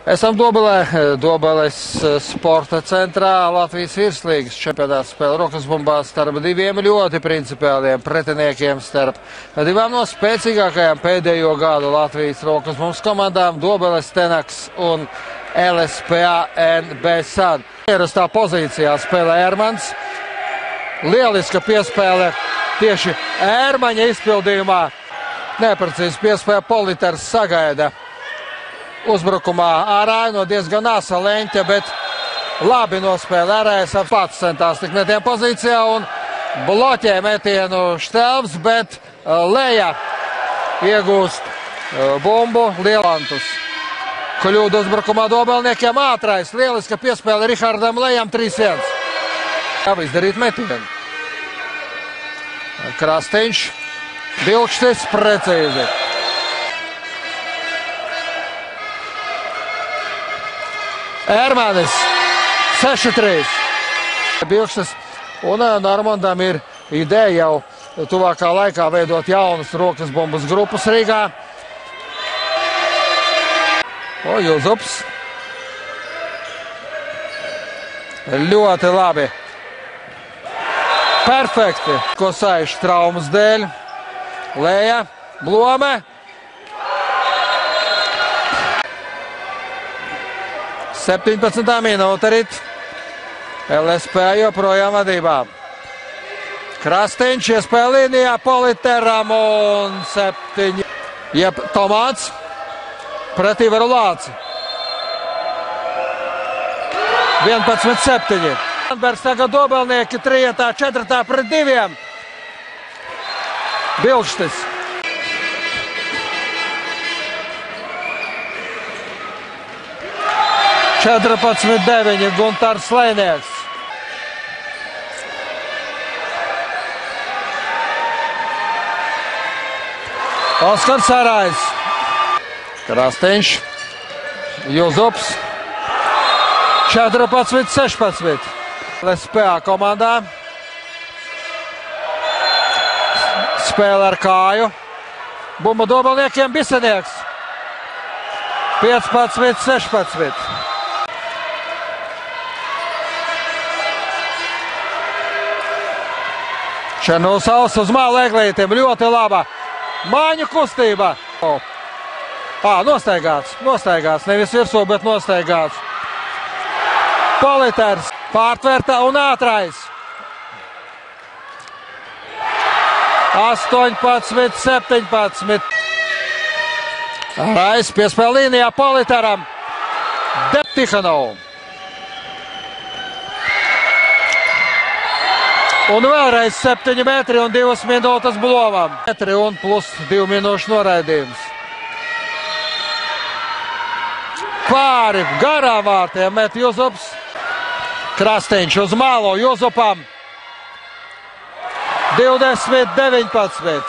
Esam Dobelē, Dobeles sporta centrā. Latvijas virslīgas čempionāts spēle rokas bumbās starp diviem ļoti principiāliem pretiniekiem, starp divām no spēcīgākajām pēdējo gadu Latvijas rokas bumbas komandām - Dobeles Tenaks un LSPA NB SAD. Ierastā pozīcijā spēlē Ērmans. Lieliska piespēle tieši Ērmaņa izpildījumā. Neprecīzi piespēle Politers sagaida uzbrukumā ārā no diezgan asa leņķa, bet labi nospēlē ārējais. Pats centās tik metienu pozīcijā un bloķē metienu Štelvs, bet Leja iegūst bumbu Lielantus. Kļūda uzbrukumā Dobelniekiem ātrais. Lieliska piespēle Rihardam Lejam 3-1. Kā izdarīt metienu. Krasteņš, Bilkštis precīzi. Ērmanis 6-3. Bilkštis un Normandam ir ideja jau tuvākā laikā veidot jaunas rokas bumbas grupas Rīgā. Juzups. Ļoti labi. Perfekti. Kosaiš traumas dēļ. Leja, Blome. 17. minūte rit. LSP joprojām vadībā. Krasteņš iespēja līnijā Politeram un 7. Jeb Tomāts pretī varu Lāci. 11-7. Anbergs tagad Dobelnieki 3-4 pret 2. Bilkštis. Četrpadsmit 9. Guntars Lēnieks. Oskars Arājs. Krasteņš. Juzups. 14-16. LSPA komandā. Spēle ar kāju. Bumba Dobelniekiem Bisenieks. 15-16. Černūsals uz mālu eglītiem. Ļoti laba māņu kustība. Nostaigāts. Nevis virsū, bet nostaigāts. Politers pārtverta un ātrais. 18-17. Arājs piespēle līnijā Politeram. Tihanovs. Un vēlreiz 7 metri un 2 minūtes Blomam. Metri un plus 2 minūšu noraidījums. Pāri garām vārtiem met Juzups. Krasteņš uz mālo Juzupam. 20-19.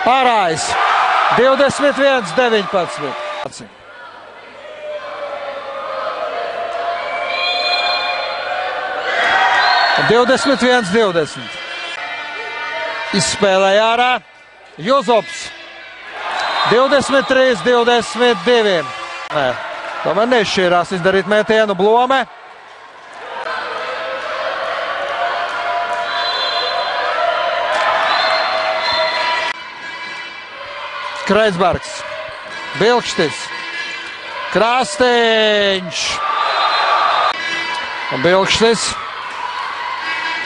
Arājs. 21-19. 21-20. Izspēlēja ārā Juzups. 23-22. Tomēr nešķīrās izdarīt metienu Blome. Kreisbergs. Bilkštis. Krasteņš. Bilkštis.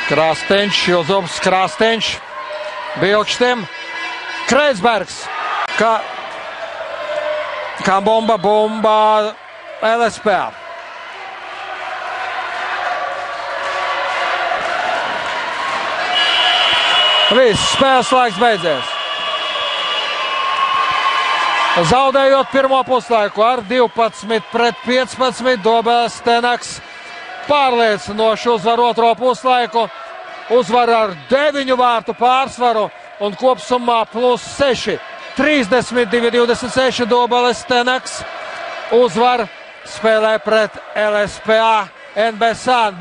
Krasteņš, Juzups, Krasteņš, Bilkštim, Kreisbergs, kā bumba LSPA. Viss, spēles laiks beidzies. Zaudējot pirmo puslaiku ar 12-15, Dobeles Tenaks pārliecinoši uzvar otro puslaiku, uzvar ar 9 vārtu pārsvaru un kopsumā plus 6. 32-26 Dobeles Tenaks uzvar spēlē pret LSPA NB SAD.